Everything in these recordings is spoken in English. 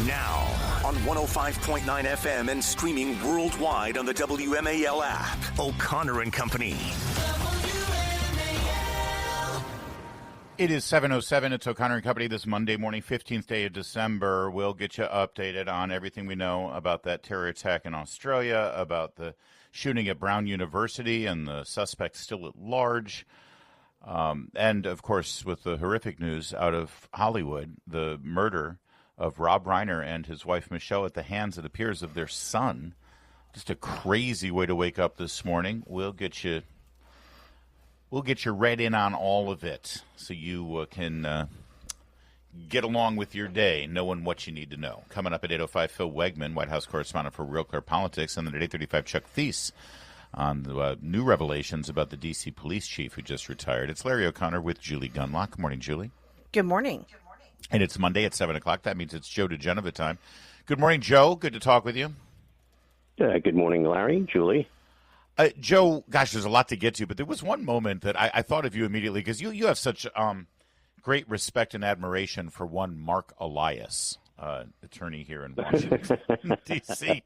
Now, on 105.9 FM and streaming worldwide on the WMAL app, O'Connor and Company. It is 7:07. It's O'Connor and Company this Monday morning, 15th day of December. We'll get you updated on everything we know about that terror attack in Australia, about the shooting at Brown University and the suspect still at large. And, of course, with the horrific news out of Hollywood, the murder of Rob Reiner and his wife Michelle at the hands, it appears, of their son. Just a crazy way to wake up this morning. We'll get you read in on all of it so you can get along with your day knowing what you need to know. Coming up at 8:05, Phil Wegman, White House correspondent for Real Clear Politics, and then at 8:35, Chuck Thies on the new revelations about the D.C. police chief who just retired. It's Larry O'Connor with Julie Gunlock. Good morning, Julie. Good morning. And it's Monday at 7 o'clock. That means it's Joe diGenova time. Good morning, Joe. Good to talk with you. Good morning, Larry, Julie. Joe, gosh, there's a lot to get to, but there was one moment that I thought of you immediately because you have such great respect and admiration for one Mark Elias, attorney here in Washington, D.C.,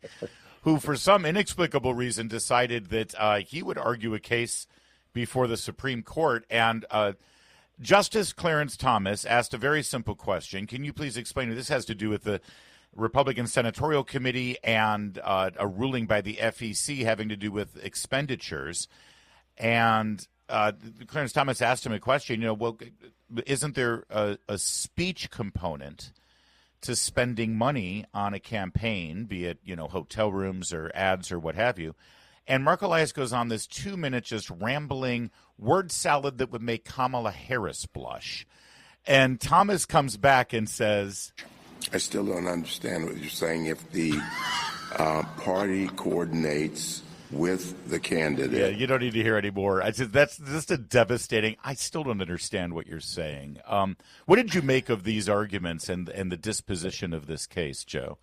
who for some inexplicable reason decided that he would argue a case before the Supreme Court. And Justice Clarence Thomas asked a very simple question. Can you please explain? This has to do with the Republican Senatorial Committee and a ruling by the FEC having to do with expenditures. And Clarence Thomas asked him a question, well, isn't there a speech component to spending money on a campaign, be it, hotel rooms or ads or what have you? And Mark Elias goes on this 2-minute just rambling word salad that would make Kamala Harris blush. And Thomas comes back and says, I still don't understand what you're saying. If the party coordinates with the candidate. Yeah, you don't need to hear any more. I said that's just a devastating. I still don't understand what you're saying. What did you make of these arguments and the disposition of this case, Joe?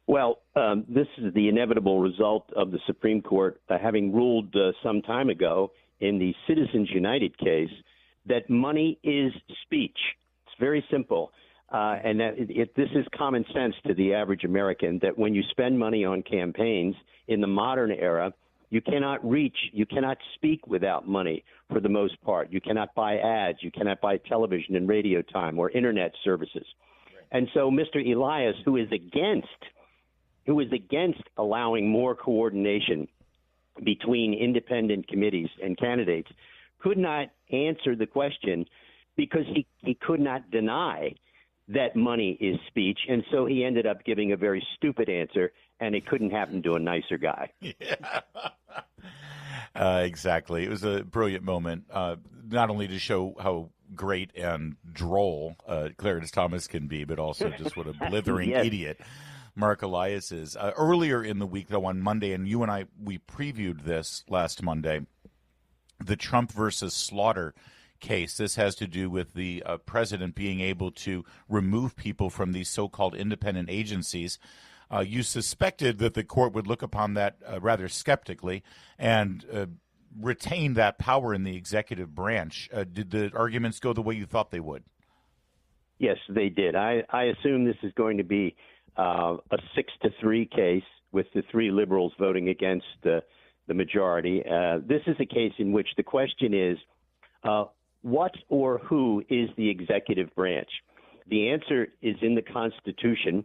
Well, this is the inevitable result of the Supreme Court having ruled some time ago in the Citizens United case that money is speech. It's very simple. And that this is common sense to the average American, that when you spend money on campaigns in the modern era, you cannot speak without money for the most part. You cannot buy ads. You cannot buy television and radio time or Internet services. Right. And so Mr. Elias, who is against allowing more coordination between independent committees and candidates, could not answer the question because he could not deny that money is speech, and so he ended up giving a very stupid answer, and it couldn't happen to a nicer guy. Yeah. Exactly. It was a brilliant moment, not only to show how great and droll Clarence Thomas can be, but also just what a blithering Yes. idiot Mark Elias is. Earlier in the week, though, on Monday, and you and I, we previewed this last Monday, the Trump versus Slaughter case. This has to do with the president being able to remove people from these so-called independent agencies. You suspected that the court would look upon that rather skeptically and retain that power in the executive branch. Did the arguments go the way you thought they would? Yes, they did. I assume this is going to be a 6-3 case with the three liberals voting against the majority. This is a case in which the question is, what or who is the executive branch? The answer is in the Constitution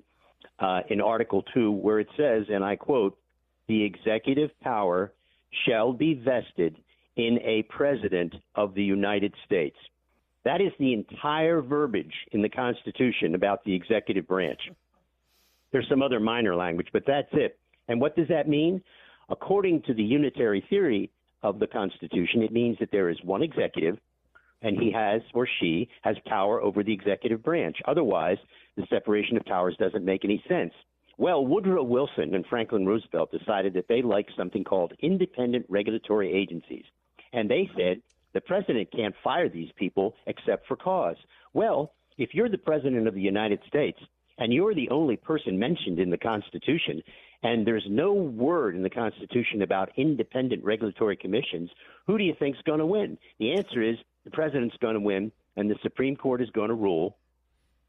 in Article 2, where it says, and I quote, "The executive power shall be vested in a president of the United States." That is the entire verbiage in the Constitution about the executive branch. There's some other minor language, but that's it. And what does that mean? According to the unitary theory of the Constitution, it means that there is one executive, and he has or she has power over the executive branch. Otherwise, the separation of powers doesn't make any sense. Well, Woodrow Wilson and Franklin Roosevelt decided that they liked something called independent regulatory agencies. And they said the president can't fire these people except for cause. Well, if you're the president of the United States and you're the only person mentioned in the Constitution, and there's no word in the Constitution about independent regulatory commissions, who do you think's going to win? The answer is the president's going to win, and the Supreme Court is going to rule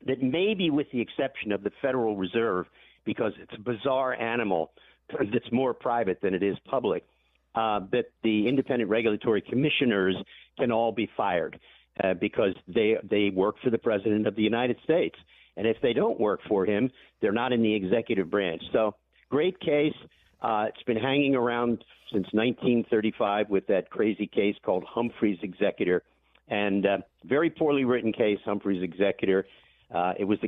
that maybe with the exception of the Federal Reserve, because it's a bizarre animal that's more private than it is public, that the independent regulatory commissioners can all be fired because they work for the President of the United States. And if they don't work for him, they're not in the executive branch. So great case. It's been hanging around since 1935 with that crazy case called Humphrey's Executor. And very poorly written case, Humphrey's Executor. It was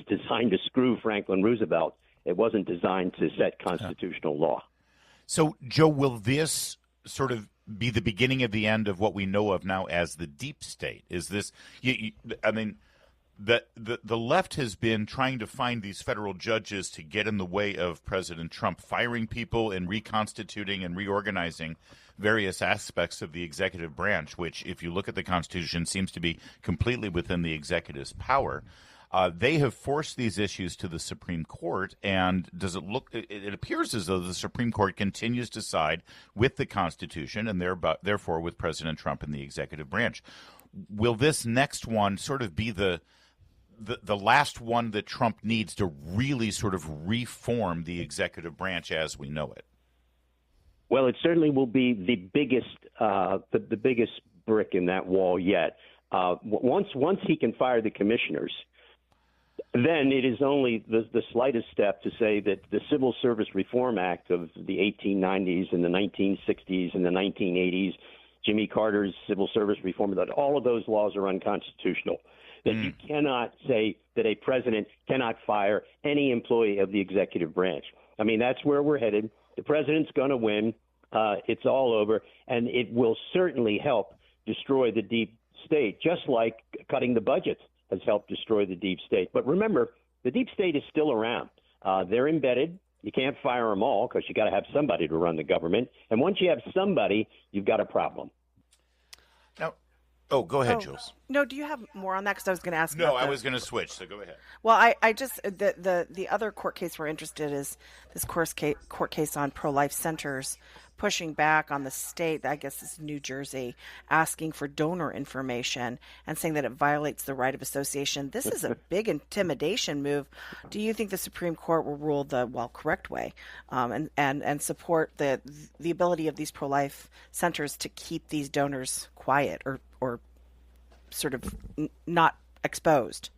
designed to screw Franklin Roosevelt. It wasn't designed to set constitutional law. So, Joe, will this sort of be the beginning of the end of what we know of now as the deep state? Is this? I mean, the left has been trying to find these federal judges to get in the way of President Trump firing people and reconstituting and reorganizing various aspects of the executive branch, which, if you look at the Constitution, seems to be completely within the executive's power. They have forced these issues to the Supreme Court, and it appears as though the Supreme Court continues to side with the Constitution and therefore with President Trump and the executive branch. Will this next one sort of be the last one that Trump needs to really sort of reform the executive branch as we know it? Well, it certainly will be the biggest brick in that wall yet. Once he can fire the commissioners, then it is only the slightest step to say that the Civil Service Reform Act of the 1890s and the 1960s and the 1980s, Jimmy Carter's Civil Service Reform, that all of those laws are unconstitutional. That you cannot say that a president cannot fire any employee of the executive branch. I mean, that's where we're headed. The president's going to win. It's all over. And it will certainly help destroy the deep state, just like cutting the budget has helped destroy the deep state. But remember, the deep state is still around. They're embedded. You can't fire them all because you got to have somebody to run the government. And once you have somebody, you've got a problem. Now, go ahead, Jules. No, do you have more on that? Because I was going to ask. No, I was going to switch, so go ahead. Well, I just the other court case we're interested is this court case on pro-life centers pushing back on the state, I guess it's New Jersey, asking for donor information and saying that it violates the right of association. This is a big intimidation move. Do you think the Supreme Court will rule the correct way and support the ability of these pro-life centers to keep these donors quiet or sort of not exposed?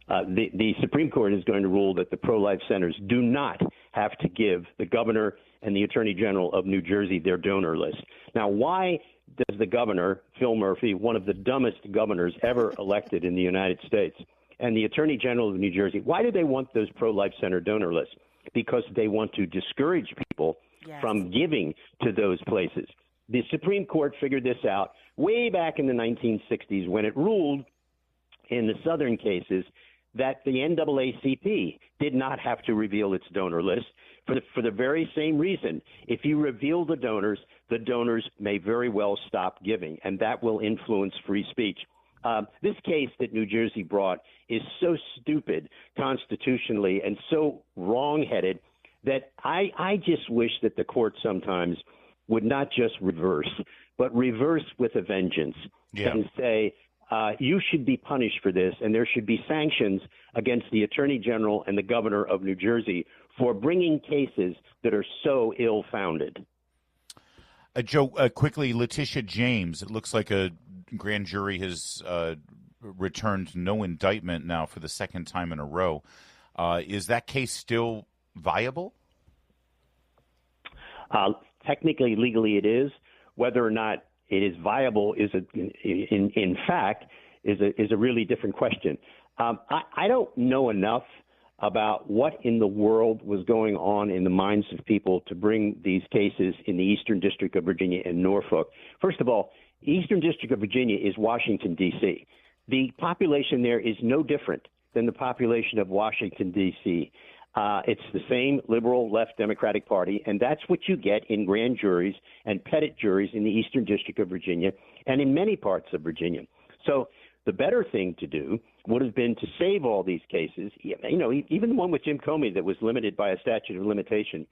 The Supreme Court is going to rule that the pro-life centers do not have to give the governor and the Attorney General of New Jersey their donor list. Now, why does the governor, Phil Murphy, one of the dumbest governors ever elected in the United States, and the Attorney General of New Jersey, why do they want those pro-life center donor lists? Because they want to discourage people from giving to those places. The Supreme Court figured this out way back in the 1960s when it ruled in the Southern cases that the NAACP did not have to reveal its donor list for the very same reason. If you reveal the donors may very well stop giving, and that will influence free speech. This case that New Jersey brought is so stupid constitutionally and so wrong-headed that I just wish that the court sometimes would not just reverse, but reverse with a vengeance and say, you should be punished for this, and there should be sanctions against the Attorney General and the Governor of New Jersey for bringing cases that are so ill-founded. Joe, quickly, Letitia James, it looks like a grand jury has returned no indictment now for the second time in a row. Is that case still viable? Technically, legally, it is. Whether or not it is viable is, in fact, a really different question. I don't know enough about what in the world was going on in the minds of people to bring these cases in the Eastern District of Virginia and Norfolk. First of all, the Eastern District of Virginia is Washington, D.C. The population there is no different than the population of Washington, D.C. It's the same liberal left Democratic Party, and that's what you get in grand juries and petit juries in the Eastern District of Virginia and in many parts of Virginia. So the better thing to do would have been to save all these cases, even the one with Jim Comey that was limited by a statute of limitation.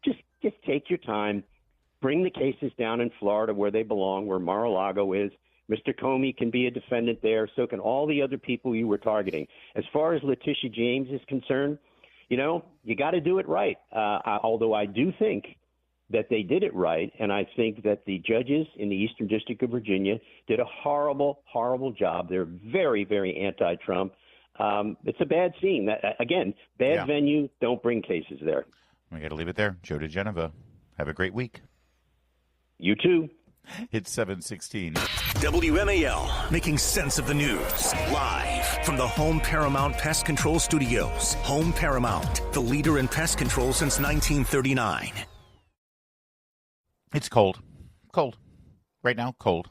Just take your time, bring the cases down in Florida where they belong, where Mar-a-Lago is, Mr. Comey can be a defendant there. So can all the other people you were targeting. As far as Letitia James is concerned, you got to do it right. Although I do think that they did it right, and I think that the judges in the Eastern District of Virginia did a horrible, horrible job. They're very, very anti-Trump. It's a bad scene. Again, bad venue, don't bring cases there. We got to leave it there. Joe diGenova, have a great week. You too. It's 7:16. WMAL, making sense of the news. Live from the Home Paramount Pest Control Studios. Home Paramount, the leader in pest control since 1939. It's cold. Cold. Right now, cold.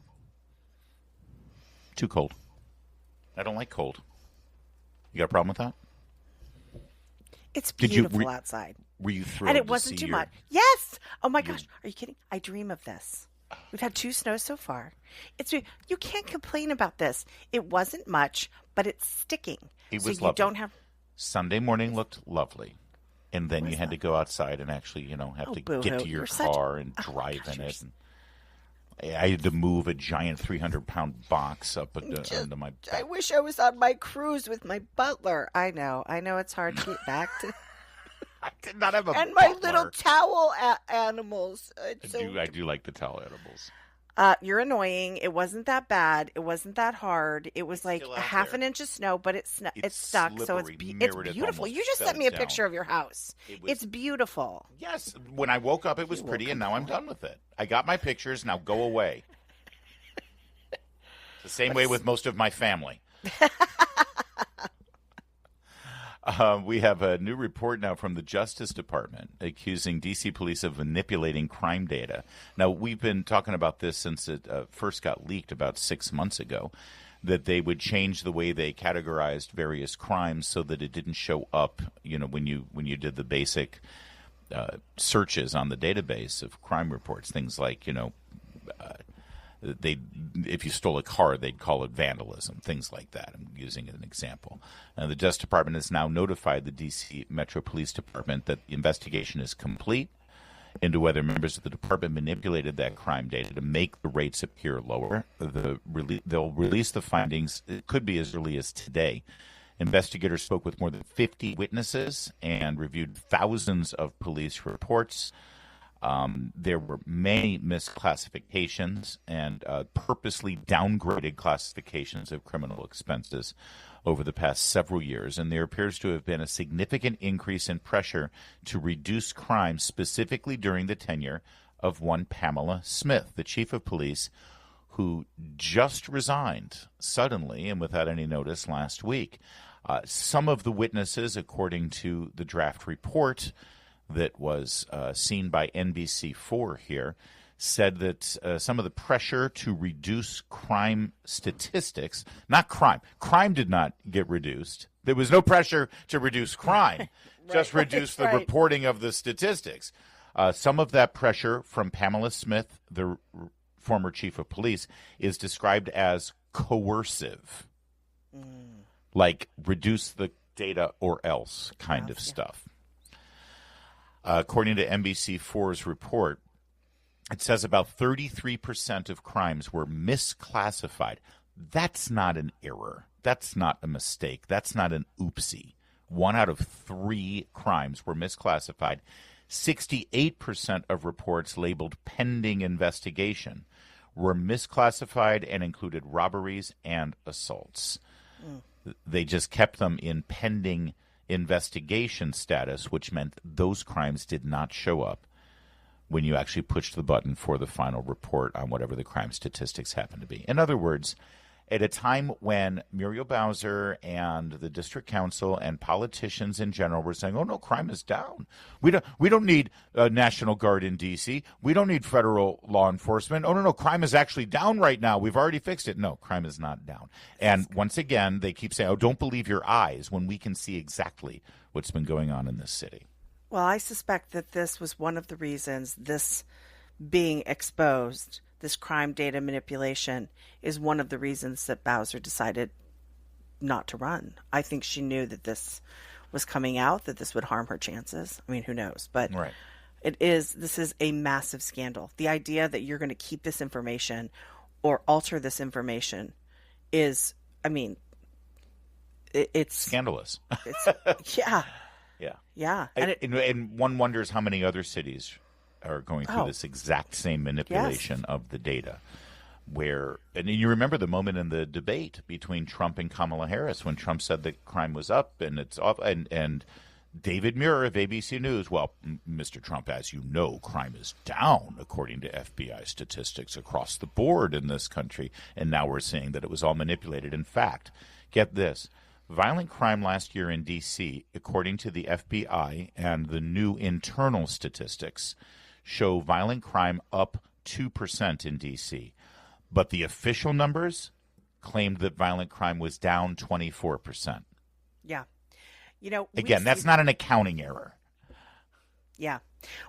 Too cold. I don't like cold. You got a problem with that? It's beautiful outside. Were you thrilled? And it wasn't too much. Yes. Oh my gosh. Are you kidding? I dream of this. We've had 2 snows so far. You can't complain about this. It wasn't much, but it's sticking. It was so you don't have. Sunday morning looked lovely. And then you had to go outside and actually, have to get to your car and drive in it. And I had to move a giant 300-pound box up onto my back. I wish I was on my cruise with my butler. I know it's hard to get back to. I did not have a and butler. My little towel animals. I do like the towel animals. You're annoying. It wasn't that bad. It wasn't that hard. It was like a half an inch of snow, but it's stuck. Slippery. So it's beautiful. You just sent me a picture of your house. It's beautiful. Yes. When I woke up, it was pretty, and now I'm done with it. I got my pictures. Now go away. It's the same way with most of my family. We have a new report now from the Justice Department accusing D.C. police of manipulating crime data. Now, we've been talking about this since it first got leaked about 6 months ago, that they would change the way they categorized various crimes so that it didn't show up, when you did the basic searches on the database of crime reports, things like, if you stole a car, they'd call it vandalism, things like that. I'm using an example. The Justice Department has now notified the D.C. Metro Police Department that the investigation is complete into whether members of the department manipulated that crime data to make the rates appear lower. They'll release the findings. It could be as early as today. Investigators spoke with more than 50 witnesses and reviewed thousands of police reports. There were many misclassifications and purposely downgraded classifications of criminal expenses over the past several years, and there appears to have been a significant increase in pressure to reduce crime, specifically during the tenure of one Pamela Smith, the chief of police, who just resigned suddenly and without any notice last week. Some of the witnesses, according to the draft report that was seen by NBC4 here, said that some of the pressure to reduce crime statistics, not crime did not get reduced. There was no pressure to reduce crime, just reduce the reporting of the statistics. Some of that pressure from Pamela Smith, the former chief of police, is described as coercive, like reduce the data or else kind of stuff. According to NBC4's report, it says about 33% of crimes were misclassified. That's not an error. That's not a mistake. That's not an oopsie. 1 out of 3 crimes were misclassified. 68% of reports labeled pending investigation were misclassified and included robberies and assaults. They just kept them in pending investigation status, which meant those crimes did not show up when you actually pushed the button for the final report on whatever the crime statistics happen to be. In other words, at a time when Muriel Bowser and the district council and politicians in general were saying, "Oh no, crime is down. We don't need a National Guard in D.C. We don't need federal law enforcement. Oh no, crime is actually down right now. We've already fixed it." No, crime is not down. And once again, they keep saying, "Oh, don't believe your eyes," when we can see exactly what's been going on in this city. Well, I suspect that this was one of the reasons this being exposed, this crime data manipulation, is one of the reasons that Bowser decided not to run. I think she knew that this was coming out, that this would harm her chances. I mean, who knows? But this is a massive scandal. The idea that you're going to keep this information or alter this information is, I mean, it's scandalous. It's, yeah. Yeah. Yeah. And one wonders how many other cities are going through this exact same manipulation of the data. And you remember the moment in the debate between Trump and Kamala Harris when Trump said that crime was up and it's off, and David Muir of ABC News, well, Mr. Trump, as you know, crime is down according to FBI statistics across the board in this country, and now we're saying that it was all manipulated. In fact, get this. Violent crime last year in D.C., according to the FBI and the new internal statistics, show violent crime up 2% in D.C., but the official numbers claimed that violent crime was down 24%. Yeah. Again, that's not an accounting error. Yeah.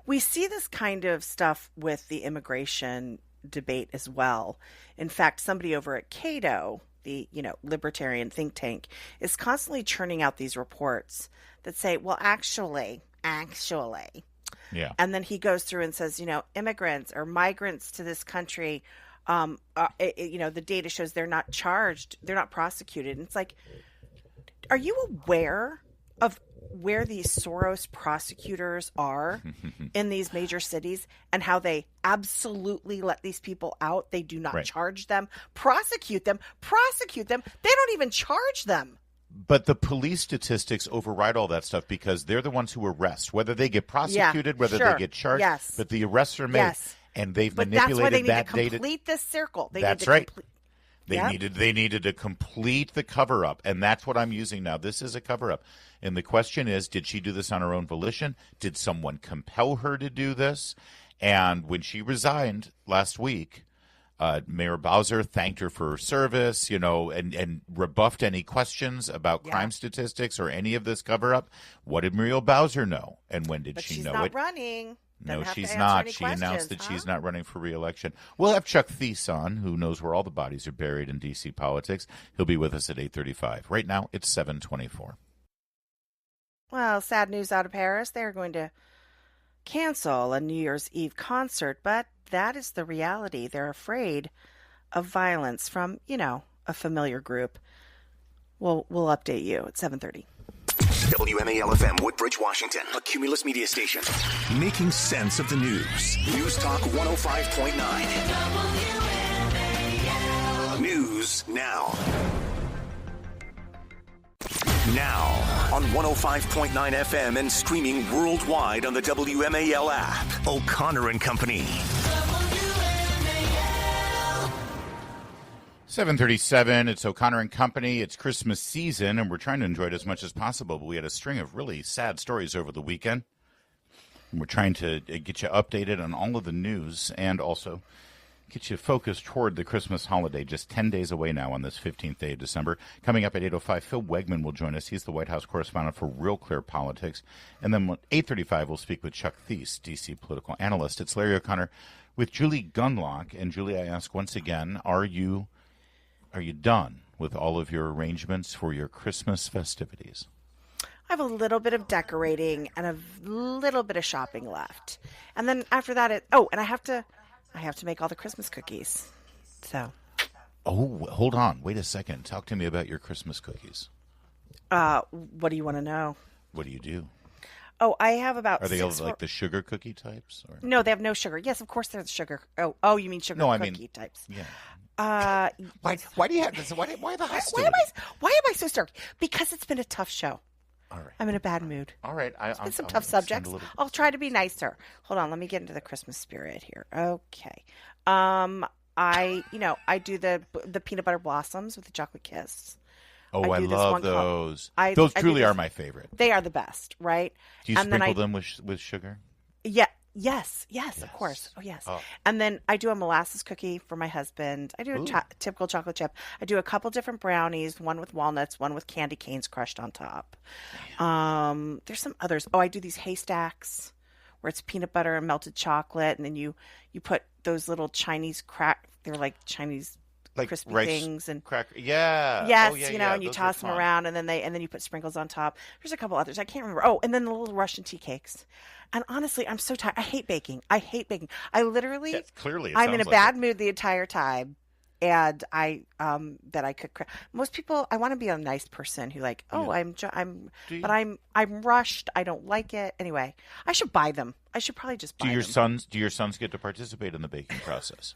We see this kind of stuff with the immigration debate as well. In fact, somebody over at Cato, the libertarian think tank, is constantly churning out these reports that say, well, actually. Yeah. And then he goes through and says, immigrants or migrants to this country, the data shows they're not charged, they're not prosecuted. And it's like, are you aware of where these Soros prosecutors are in these major cities and how they absolutely let these people out? They do not charge them, prosecute them. They don't even charge them. But the police statistics override all that stuff because they're the ones who arrest, whether they get prosecuted, whether they get charged. Yes. But the arrests are made, and they've but manipulated that that's why they need data. to complete this circle. That's right. They needed to complete the cover-up, and that's what I'm using now. This is a cover-up. And the question is, did she do this on her own volition? Did someone compel her to do this? And when she resigned last week, Mayor Bowser thanked her for her service, and rebuffed any questions about crime statistics or any of this cover-up. What did Muriel Bowser know, and when did she know it? She's not running. No, she's not. She announced that she's not running for re-election. We'll have Chuck Thies on, who knows where all the bodies are buried in D.C. politics. He'll be with us at 8:35. Right now, it's 7:24. Well, sad news out of Paris. They're going to cancel a New Year's Eve concert, but that is the reality. They're afraid of violence from, a familiar group. We'll update you at 7:30. WMAL FM, Woodbridge, Washington, a Cumulus media station. Making sense of the news. News Talk 105.9. News now. Now on 105.9 FM and streaming worldwide on the WMAL app. O'Connor and Company. 7:37. It's O'Connor and Company. It's Christmas season, and we're trying to enjoy it as much as possible. But we had a string of really sad stories over the weekend. And we're trying to get you updated on all of the news and also get you focused toward the Christmas holiday. Just 10 days away now on this 15th day of December. Coming up at 8:05, Phil Wegman will join us. He's the White House correspondent for Real Clear Politics. And then at 8:35, we'll speak with Chuck Thies, D.C. political analyst. It's Larry O'Connor with Julie Gunlock. And Julie, I ask once again, are you done with all of your arrangements for your Christmas festivities? I have a little bit of decorating and a little bit of shopping left. And then after that, and I have to make all the Christmas cookies. So. Oh, hold on. Wait a second. Talk to me about your Christmas cookies. What do you want to know? What do you do? Oh, I have about Are they like the sugar cookie types? Or? No, they have no sugar. Yes, of course there's sugar. Oh, you mean sugar cookie types. Yeah. Why do you have this? Why the hostility? Why am I so stark? Because it's been a tough show. All right. I'm in a bad mood. All right. It's been some tough subjects. I'll try to be nicer. Hold on. Let me get into the Christmas spirit here. Okay. I do the peanut butter blossoms with the chocolate kiss. Oh, I love those. Those truly are my favorite. They are the best, right? Do you sprinkle them with sugar? Yeah. Yes, of course. Oh, yes. Oh. And then I do a molasses cookie for my husband. I do a typical chocolate chip. I do a couple different brownies, one with walnuts, one with candy canes crushed on top. There's some others. Oh, I do these haystacks where it's peanut butter and melted chocolate, and then you put those little Chinese they're like Chinese crispy things and cracker. Yeah. Yes, and you toss them around, and then you put sprinkles on top. There's a couple others I can't remember. Oh, and then the little Russian tea cakes. And honestly, I'm so tired. I hate baking. I literally, clearly, I'm in a bad mood the entire time. and I that I could. Most people, I want to be a nice person who like, oh, but I'm rushed. I don't like it. Anyway, I should buy them. I should probably just buy them. Do your sons get to participate in the baking process?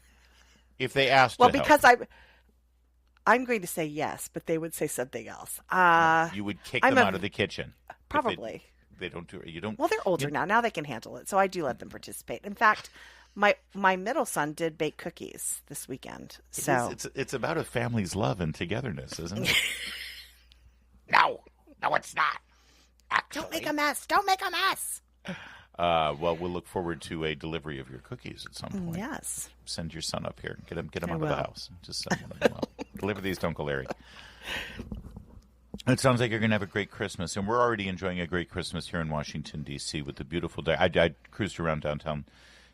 If they asked, well, to because help. I'm going to say yes, but they would say something else. You would kick them out of the kitchen. Probably. They don't do it. You don't. Well, they're older now. Now they can handle it, so I do let them participate. In fact, my middle son did bake cookies this weekend. So it's about a family's love and togetherness, isn't it? No, it's not. Actually. Don't make a mess. Don't make a mess. Well, we'll look forward to a delivery of your cookies at some point. Yes. Send your son up here. Get him out of will. the house. Just send one of them up. Deliver these to Uncle Larry. It sounds like you're going to have a great Christmas, and we're already enjoying a great Christmas here in Washington, D.C. with the beautiful day. I cruised around downtown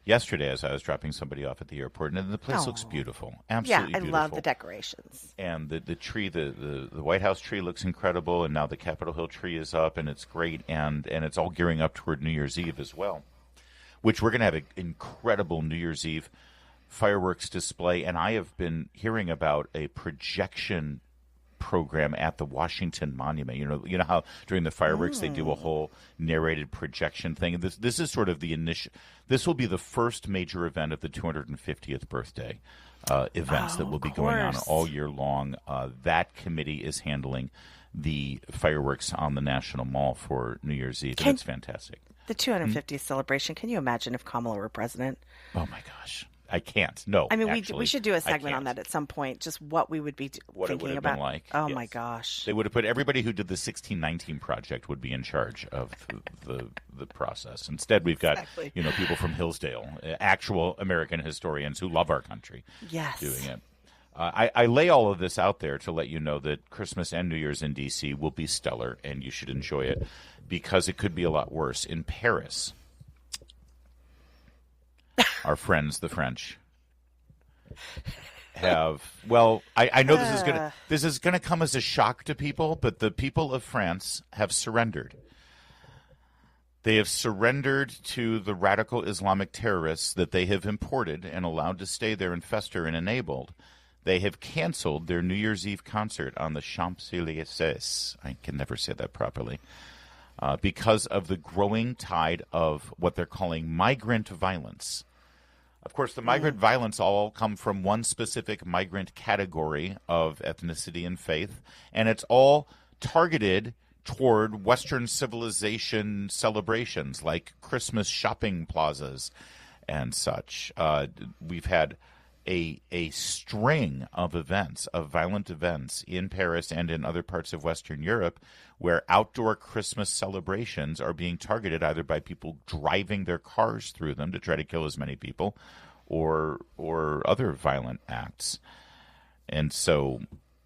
yesterday as I was dropping somebody off at the airport, and the place looks beautiful. Absolutely beautiful. Yeah, I love the decorations. And the tree, the White House tree looks incredible, and now the Capitol Hill tree is up, and it's great, and it's all gearing up toward New Year's Eve as well, which we're going to have an incredible New Year's Eve fireworks display, and I have been hearing about a projection program at the Washington Monument. You know how during the fireworks they do a whole narrated projection thing. And this is sort of the initial. This will be the first major event of the 250th birthday events that will be going on all year long. That committee is handling the fireworks on the National Mall for New Year's Eve, and it's fantastic. The 250th celebration. Can you imagine if Kamala were president? Oh my gosh. I can't. No. I mean, actually, we should do a segment on that at some point. Just what we would be thinking about. Been like. Oh yes. my gosh! They would have put everybody who did the 1619 project would be in charge of the process. Instead, we've got people from Hillsdale, actual American historians who love our country, doing it. I lay all of this out there to let you know that Christmas and New Year's in D.C. will be stellar, and you should enjoy it because it could be a lot worse. In Paris, our friends, the French, have I know this is gonna come as a shock to people, but the people of France have surrendered. They have surrendered to the radical Islamic terrorists that they have imported and allowed to stay there and fester and enabled. They have canceled their New Year's Eve concert on the Champs-Élysées. I can never say that properly. Because of the growing tide of what they're calling migrant violence. Of course, the migrant violence all come from one specific migrant category of ethnicity and faith, and it's all targeted toward Western civilization celebrations like Christmas shopping plazas and such. We've had a string of events, of violent events in Paris and in other parts of Western Europe where outdoor Christmas celebrations are being targeted either by people driving their cars through them to try to kill as many people or other violent acts. And so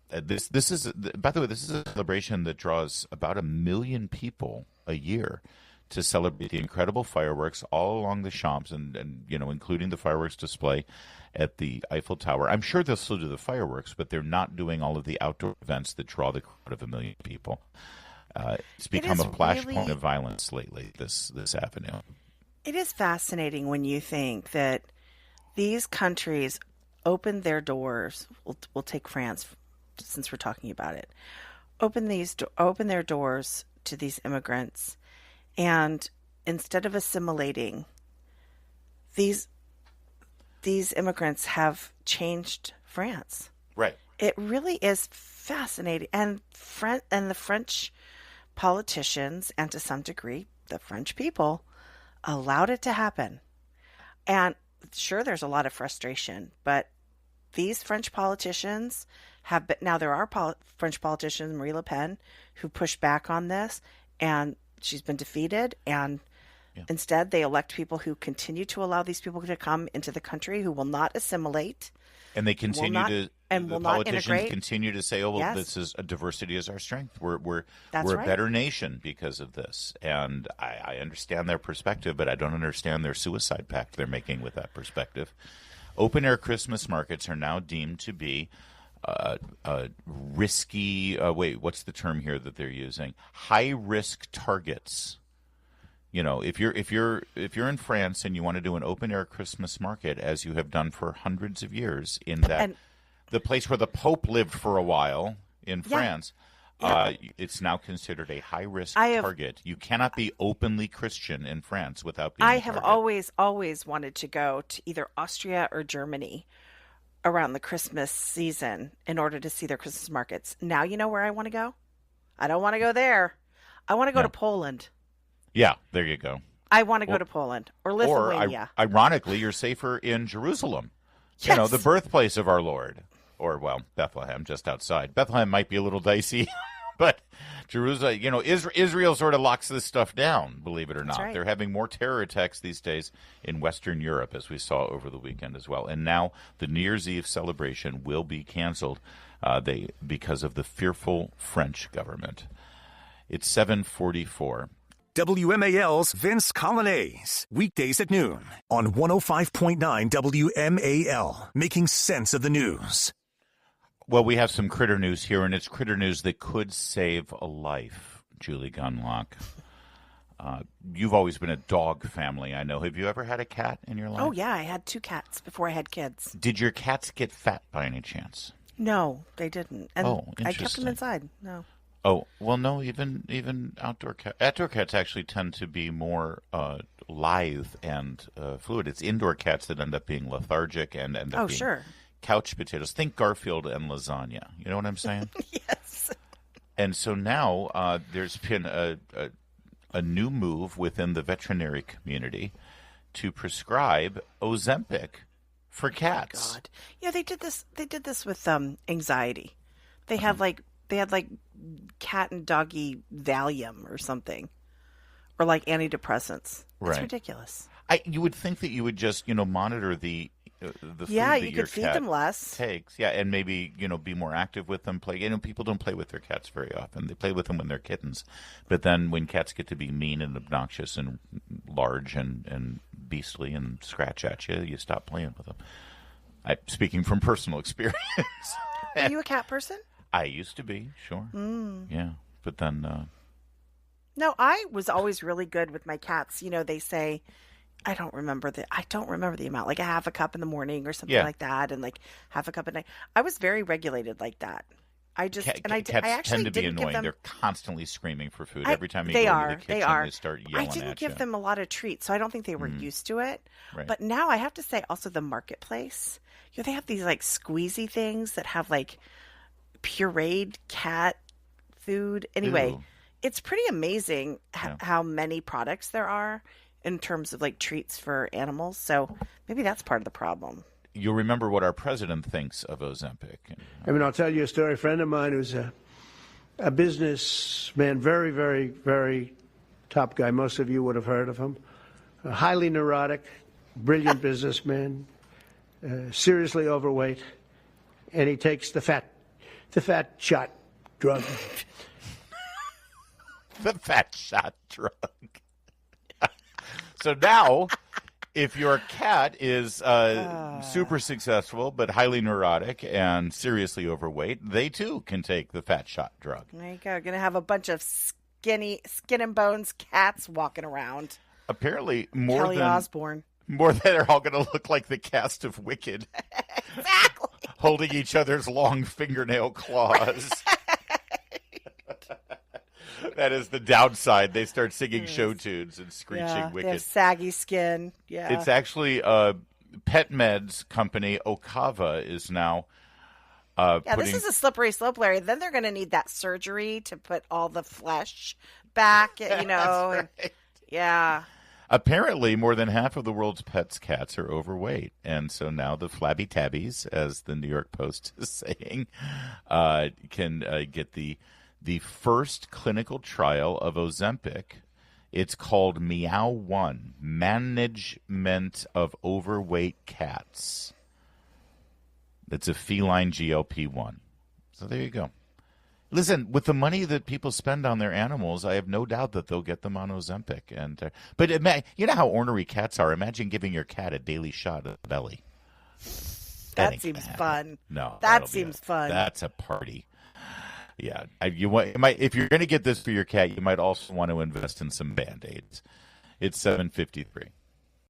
this is, by the way, this is a celebration that draws about 1 million people a year to celebrate the incredible fireworks all along the Champs and including the fireworks display at the Eiffel Tower. I'm sure they'll still do the fireworks, but they're not doing all of the outdoor events that draw the crowd of 1 million people. It's become a flashpoint of violence lately, this avenue. It is fascinating when you think that these countries opened their doors. We'll take France since we're talking about it. Open their doors to these immigrants, and instead of assimilating, these immigrants have changed France. Right. It really is fascinating, and the French politicians, and to some degree the French people, allowed it to happen. And sure, there's a lot of frustration, but these French politicians have been, now there are French politicians, Marie Le Pen, who push back on this, and she's been defeated, and instead they elect people who continue to allow these people to come into the country, who will not assimilate. And they continue will not integrate. Continue to say, this is a diversity is our strength. We're a better nation because of this. And I understand their perspective, but I don't understand their suicide pact they're making with that perspective. Open-air Christmas markets are now deemed to be risky, what's the term here that they're using? High-risk targets. If you're in France and you want to do an open-air Christmas market, as you have done for hundreds of years in that the place where the Pope lived for a while in France. It's now considered a high-risk target. You cannot be openly Christian in France without being a have target. always wanted to go to either Austria or Germany around the Christmas season in order to see their Christmas markets. Now you know where I want to go? I don't want to go there. I want to go to Poland. Yeah, there you go. I want to go to Poland or Lithuania. Or, ironically, you're safer in Jerusalem. Yes. You know, the birthplace of our Lord. Or, well, Bethlehem, just outside. Bethlehem might be a little dicey, but Jerusalem, you know, Israel sort of locks this stuff down, believe it or not. Right. They're having more terror attacks these days in Western Europe, as we saw over the weekend as well. And now the New Year's Eve celebration will be canceled because of the fearful French government. It's 7:44. WMAL's Vince Colonnese, weekdays at noon on 105.9 WMAL, making sense of the news. Well, we have some critter news here, and it's critter news that could save a life, Julie Gunlock. You've always been a dog family, I know. Have you ever had a cat in your life? Oh, yeah. I had 2 cats before I had kids. Did your cats get fat by any chance? No, they didn't. And I kept interesting. them inside. No. Oh, well, no, even outdoor cats. Outdoor cats actually tend to be more lithe and fluid. It's indoor cats that end up being lethargic and end up being couch potatoes. Think Garfield and lasagna. You know what I'm saying? Yes. And so now there's been a new move within the veterinary community to prescribe Ozempic for cats. Oh, God. Yeah, they did this. They did this with anxiety. They had like cat and doggy Valium or something, or like antidepressants. It's ridiculous. You would think that you would just monitor the food yeah, that you your could feed cat them less. takes. Yeah, and maybe be more active with them. Play. People don't play with their cats very often. They play with them when they're kittens, but then when cats get to be mean and obnoxious and large and beastly and scratch at you, you stop playing with them. Speaking from personal experience. Are you a cat person? I used to be, sure. Yeah, but then No, I was always really good with my cats. They say I don't remember the amount, like a half a cup in the morning or something like that, and like half a cup at night. I was very regulated like that. I just cats I actually tend to be didn't annoying. give them. They're constantly screaming for food every time you They go are. into the kitchen. They are. They start yelling I at didn't you. give them a lot of treats, so I don't think they were used to it. Right. But now I have to say, also the marketplace. They have these like squeezy things that have like pureed cat food. Anyway, Ooh. It's pretty amazing how many products there are in terms of like treats for animals. So maybe that's part of the problem. You'll remember what our president thinks of Ozempic. I mean, I'll tell you a story. A friend of mine who's a businessman, very, very, very top guy. Most of you would have heard of him. A highly neurotic, brilliant businessman, seriously overweight, and he takes the fat shot drug. The fat shot drug. So now, if your cat is super successful but highly neurotic and seriously overweight, they too can take the fat shot drug. There you go. Going to have a bunch of skin and bones cats walking around. Apparently, Kelly Osbourne. More than they're all going to look like the cast of Wicked. Exactly. Holding each other's long fingernail claws. That is the downside. They start singing show tunes and screeching Wicked. They have saggy skin. Yeah. It's actually Pet Meds company Ocava is now this is a slippery slope, Larry. Then they're going to need that surgery to put all the flesh back, That's right. Yeah. Apparently, more than half of the world's pets' cats are overweight. And so now the flabby tabbies, as the New York Post is saying, can get the first clinical trial of Ozempic. It's called Meow 1, Management of Overweight Cats. That's a feline GLP-1. So there you go. Listen, with the money that people spend on their animals, I have no doubt that they'll get them on Ozempic. But you know how ornery cats are. Imagine giving your cat a daily shot of the belly. That seems fun. No, that seems fun. That's a party. Yeah, if you're going to get this for your cat, you might also want to invest in some Band-Aids. It's 7:53.